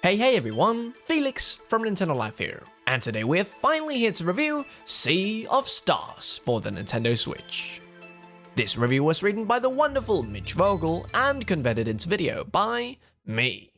Hey everyone, Felix from Nintendo Life here, and today we're finally here to review Sea of Stars for the Nintendo Switch. This review was written by the wonderful Mitch Vogel and converted into video by me.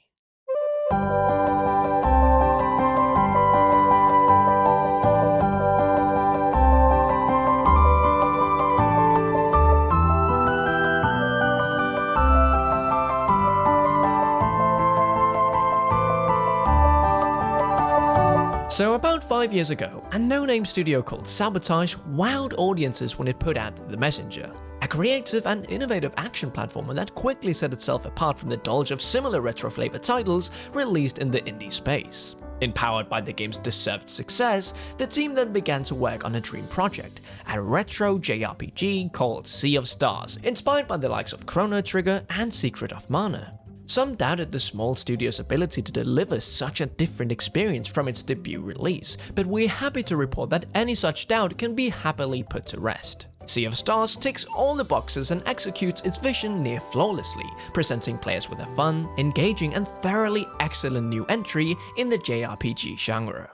So about 5 years ago, a no-name studio called Sabotage wowed audiences when it put out The Messenger, a creative and innovative action platformer that quickly set itself apart from the dolge of similar retro-flavored titles released in the indie space. Empowered by the game's deserved success, the team then began to work on a dream project, a retro JRPG called Sea of Stars, inspired by the likes of Chrono Trigger and Secret of Mana. Some doubted the small studio's ability to deliver such a different experience from its debut release, but we're happy to report that any such doubt can be happily put to rest. Sea of Stars ticks all the boxes and executes its vision near flawlessly, presenting players with a fun, engaging and thoroughly excellent new entry in the JRPG genre.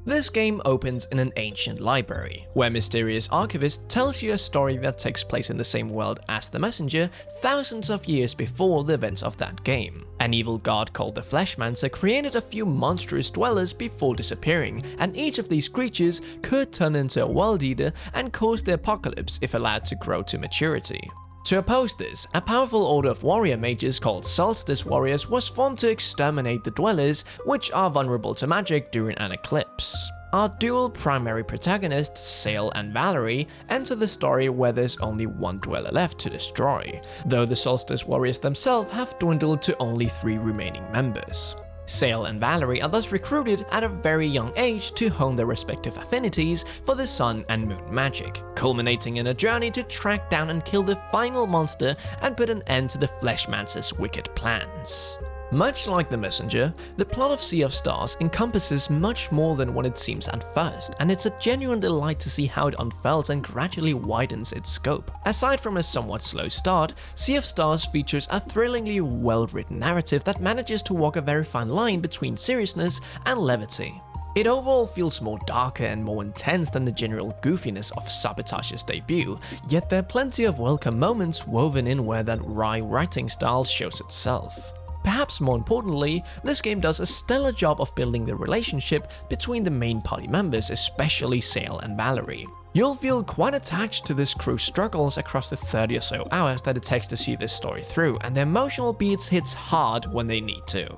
This game opens in an ancient library, where a mysterious archivist tells you a story that takes place in the same world as The Messenger thousands of years before the events of that game. An evil god called the Fleshmancer created a few monstrous dwellers before disappearing, and each of these creatures could turn into a world eater and cause the apocalypse if allowed to grow to maturity. To oppose this, a powerful order of warrior mages called Solstice Warriors was formed to exterminate the dwellers, which are vulnerable to magic during an eclipse. Our dual primary protagonists, Sail and Valerie, enter the story where there's only one dweller left to destroy, though the Solstice Warriors themselves have dwindled to only 3 remaining members. Sail and Valerie are thus recruited at a very young age to hone their respective affinities for the sun and moon magic, culminating in a journey to track down and kill the final monster and put an end to the Fleshmancer's wicked plans. Much like The Messenger, the plot of Sea of Stars encompasses much more than what it seems at first, and it's a genuine delight to see how it unfolds and gradually widens its scope. Aside from a somewhat slow start, Sea of Stars features a thrillingly well-written narrative that manages to walk a very fine line between seriousness and levity. It overall feels more darker and more intense than the general goofiness of Sabotage's debut, yet there are plenty of welcome moments woven in where that wry writing style shows itself. Perhaps more importantly, this game does a stellar job of building the relationship between the main party members, especially Sail and Valerie. You'll feel quite attached to this crew's struggles across the 30 or so hours that it takes to see this story through, and the emotional beats hits hard when they need to.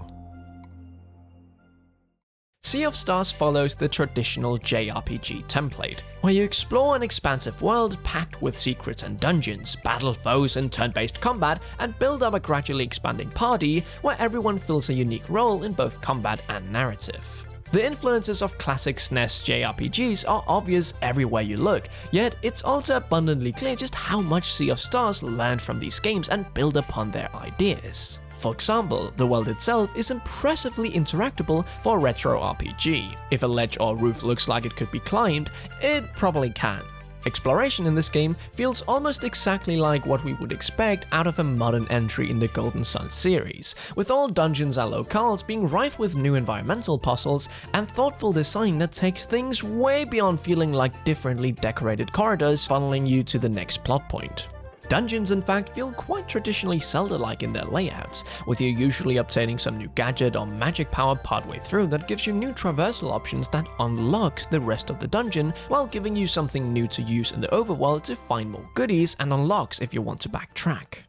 Sea of Stars follows the traditional JRPG template, where you explore an expansive world packed with secrets and dungeons, battle foes and turn-based combat, and build up a gradually expanding party where everyone fills a unique role in both combat and narrative. The influences of classic SNES JRPGs are obvious everywhere you look, yet it's also abundantly clear just how much Sea of Stars learned from these games and build upon their ideas. For example, the world itself is impressively interactable for a retro RPG. If a ledge or roof looks like it could be climbed, it probably can. Exploration in this game feels almost exactly like what we would expect out of a modern entry in the Golden Sun series, with all dungeons and locales being rife with new environmental puzzles and thoughtful design that takes things way beyond feeling like differently decorated corridors funneling you to the next plot point. Dungeons in fact feel quite traditionally Zelda-like in their layouts, with you usually obtaining some new gadget or magic power partway through that gives you new traversal options that unlocks the rest of the dungeon while giving you something new to use in the overworld to find more goodies and unlocks if you want to backtrack.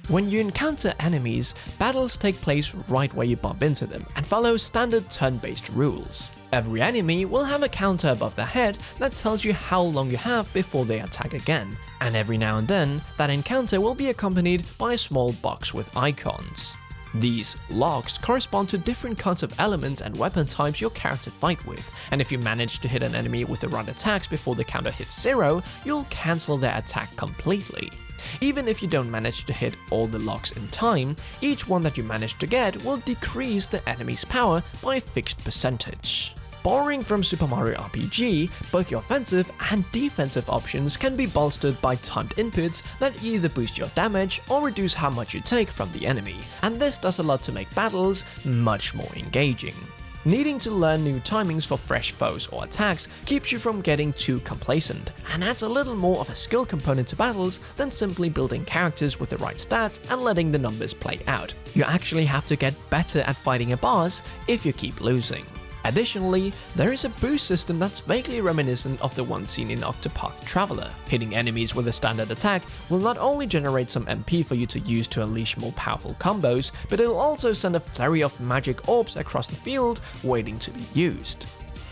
When you encounter enemies, battles take place right where you bump into them and follow standard turn-based rules. Every enemy will have a counter above their head that tells you how long you have before they attack again, and every now and then, that encounter will be accompanied by a small box with icons. These locks correspond to different kinds of elements and weapon types your character fight with, and if you manage to hit an enemy with the right attacks before the counter hits 0, you'll cancel their attack completely. Even if you don't manage to hit all the locks in time, each one that you manage to get will decrease the enemy's power by a fixed percentage. Borrowing from Super Mario RPG, both your offensive and defensive options can be bolstered by timed inputs that either boost your damage or reduce how much you take from the enemy, and this does a lot to make battles much more engaging. Needing to learn new timings for fresh foes or attacks keeps you from getting too complacent, and adds a little more of a skill component to battles than simply building characters with the right stats and letting the numbers play out. You actually have to get better at fighting a boss if you keep losing. Additionally, there is a boost system that's vaguely reminiscent of the one seen in Octopath Traveler. Hitting enemies with a standard attack will not only generate some MP for you to use to unleash more powerful combos, but it'll also send a flurry of magic orbs across the field waiting to be used.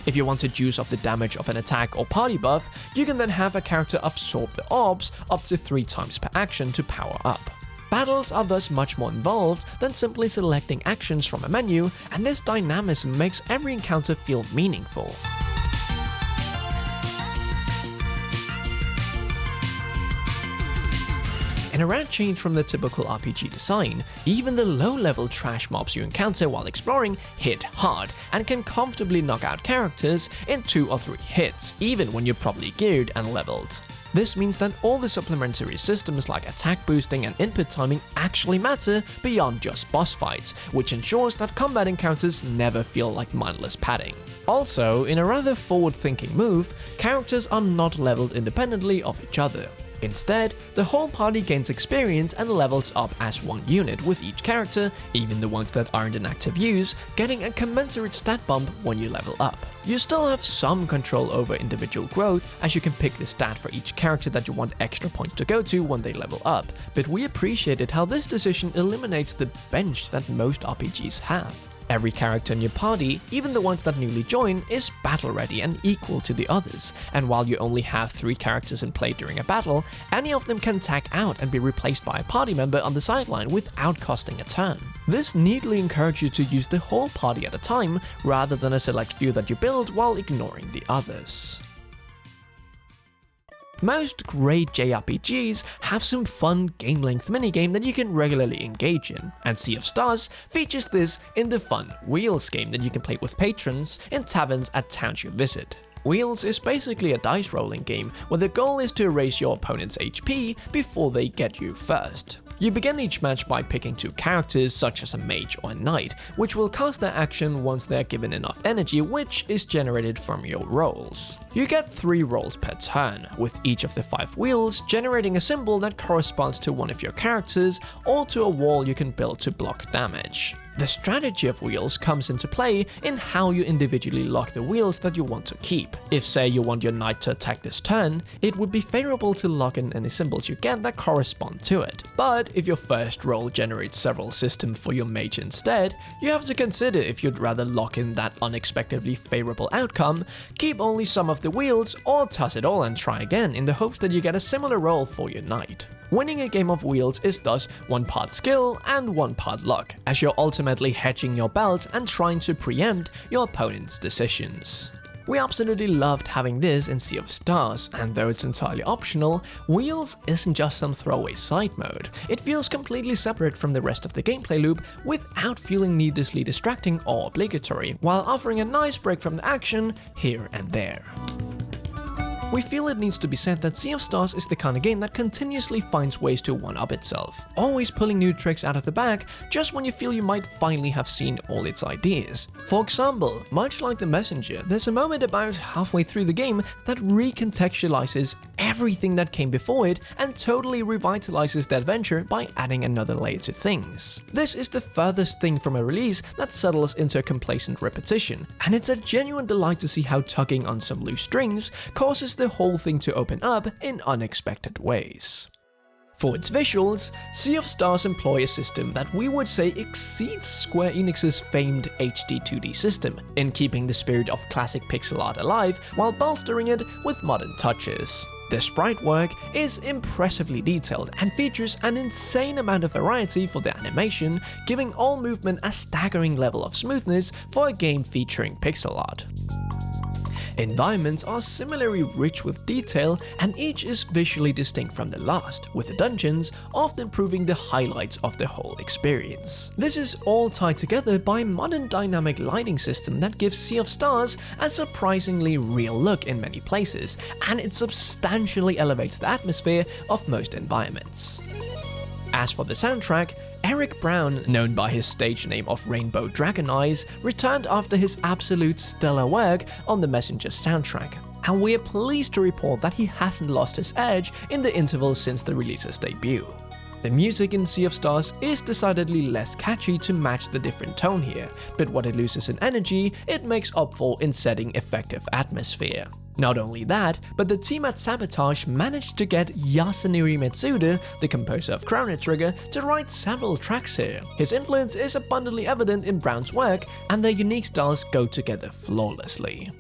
If you want to juice up the damage of an attack or party buff, you can then have a character absorb the orbs up to 3 times per action to power up. Battles are thus much more involved than simply selecting actions from a menu, and this dynamism makes every encounter feel meaningful. In a rare change from the typical RPG design, even the low-level trash mobs you encounter while exploring hit hard and can comfortably knock out characters in 2 or 3 hits, even when you're properly geared and leveled. This means that all the supplementary systems like attack boosting and input timing actually matter beyond just boss fights, which ensures that combat encounters never feel like mindless padding. Also, in a rather forward-thinking move, characters are not leveled independently of each other. Instead, the whole party gains experience and levels up as one unit, with each character, even the ones that aren't in active use, getting a commensurate stat bump when you level up. You still have some control over individual growth, as you can pick the stat for each character that you want extra points to go to when they level up, but we appreciated how this decision eliminates the bench that most RPGs have. Every character in your party, even the ones that newly join, is battle ready and equal to the others, and while you only have 3 characters in play during a battle, any of them can tag out and be replaced by a party member on the sideline without costing a turn. This neatly encourages you to use the whole party at a time, rather than a select few that you build while ignoring the others. Most great JRPGs have some fun game-length minigame that you can regularly engage in, and Sea of Stars features this in the fun Wheels game that you can play with patrons in taverns at towns you visit. Wheels is basically a dice rolling game where the goal is to erase your opponent's HP before they get you first. You begin each match by picking 2 characters such as a mage or a knight, which will cast their action once they are given enough energy, which is generated from your rolls. You get 3 rolls per turn, with each of the 5 wheels generating a symbol that corresponds to one of your characters or to a wall you can build to block damage. The strategy of wheels comes into play in how you individually lock the wheels that you want to keep. If, say, you want your knight to attack this turn, it would be favorable to lock in any symbols you get that correspond to it. But if your first roll generates several systems for your mage instead, you have to consider if you'd rather lock in that unexpectedly favorable outcome, keep only some of the wheels, or toss it all and try again in the hopes that you get a similar roll for your knight. Winning a game of Wheels is thus 1 part skill and 1 part luck, as you're ultimately hedging your belt and trying to preempt your opponent's decisions. We absolutely loved having this in Sea of Stars, and though it's entirely optional, Wheels isn't just some throwaway side mode. It feels completely separate from the rest of the gameplay loop without feeling needlessly distracting or obligatory, while offering a nice break from the action here and there. We feel it needs to be said that Sea of Stars is the kind of game that continuously finds ways to one-up itself, always pulling new tricks out of the bag just when you feel you might finally have seen all its ideas. For example, much like The Messenger, there's a moment about halfway through the game that recontextualizes everything that came before it and totally revitalizes the adventure by adding another layer to things. This is the furthest thing from a release that settles into a complacent repetition, and it's a genuine delight to see how tugging on some loose strings causes the whole thing to open up in unexpected ways. For its visuals, Sea of Stars employ a system that we would say exceeds Square Enix's famed HD 2D system, in keeping the spirit of classic pixel art alive while bolstering it with modern touches. The sprite work is impressively detailed and features an insane amount of variety for the animation, giving all movement a staggering level of smoothness for a game featuring pixel art. Environments are similarly rich with detail, and each is visually distinct from the last, with the dungeons often proving the highlights of the whole experience. This is all tied together by a modern dynamic lighting system that gives Sea of Stars a surprisingly real look in many places, and it substantially elevates the atmosphere of most environments. As for the soundtrack, Eric Brown, known by his stage name of Rainbow Dragon Eyes, returned after his absolute stellar work on the Messenger soundtrack, and we are pleased to report that he hasn't lost his edge in the interval since the release's debut. The music in Sea of Stars is decidedly less catchy to match the different tone here, but what it loses in energy, it makes up for in setting effective atmosphere. Not only that, but the team at Sabotage managed to get Yasunori Mitsuda, the composer of Chrono Trigger, to write several tracks here. His influence is abundantly evident in Brown's work, and their unique styles go together flawlessly.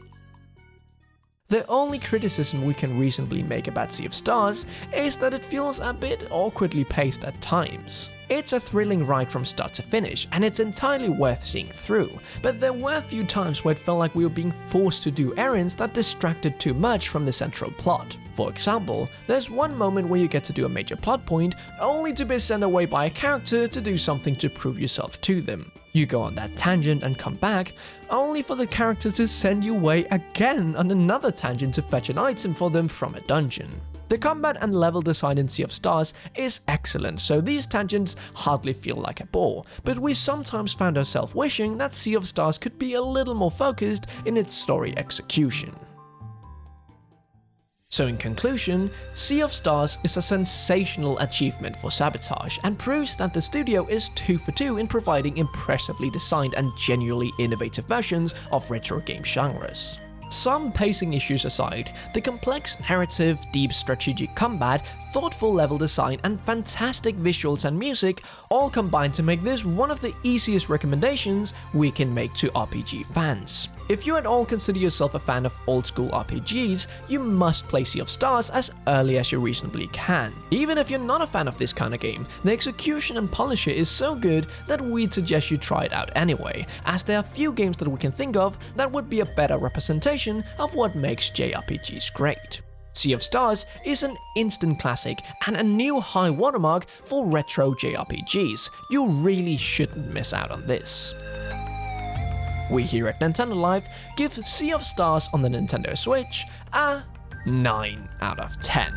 The only criticism we can reasonably make about Sea of Stars is that it feels a bit awkwardly paced at times. It's a thrilling ride from start to finish, and it's entirely worth seeing through, but there were a few times where it felt like we were being forced to do errands that distracted too much from the central plot. For example, there's one moment where you get to do a major plot point, only to be sent away by a character to do something to prove yourself to them. You go on that tangent and come back, only for the character to send you away again on another tangent to fetch an item for them from a dungeon. The combat and level design in Sea of Stars is excellent, so these tangents hardly feel like a bore, but we sometimes found ourselves wishing that Sea of Stars could be a little more focused in its story execution. So in conclusion, Sea of Stars is a sensational achievement for Sabotage and proves that the studio is 2 for 2 in providing impressively designed and genuinely innovative versions of retro game genres. Some pacing issues aside, the complex narrative, deep strategic combat, thoughtful level design, and fantastic visuals and music all combine to make this one of the easiest recommendations we can make to RPG fans. If you at all consider yourself a fan of old school RPGs, you must play Sea of Stars as early as you reasonably can. Even if you're not a fan of this kind of game, the execution and polish here is so good that we'd suggest you try it out anyway, as there are few games that we can think of that would be a better representation of what makes JRPGs great. Sea of Stars is an instant classic and a new high watermark for retro JRPGs. You really shouldn't miss out on this. We here at Nintendo Life give Sea of Stars on the Nintendo Switch a 9 out of 10.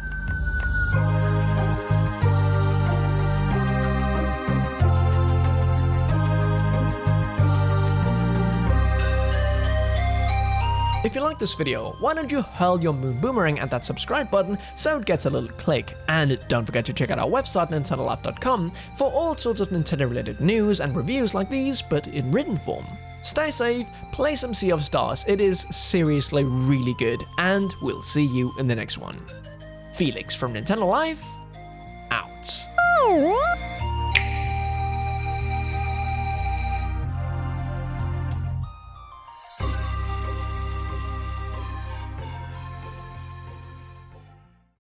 If you like this video, why don't you hurl your moon boomerang at that subscribe button so it gets a little click, and don't forget to check out our website nintendolife.com for all sorts of Nintendo related news and reviews like these but in written form. Stay safe, play some Sea of Stars, it is seriously really good, and we'll see you in the next one. Felix from Nintendo Life, out.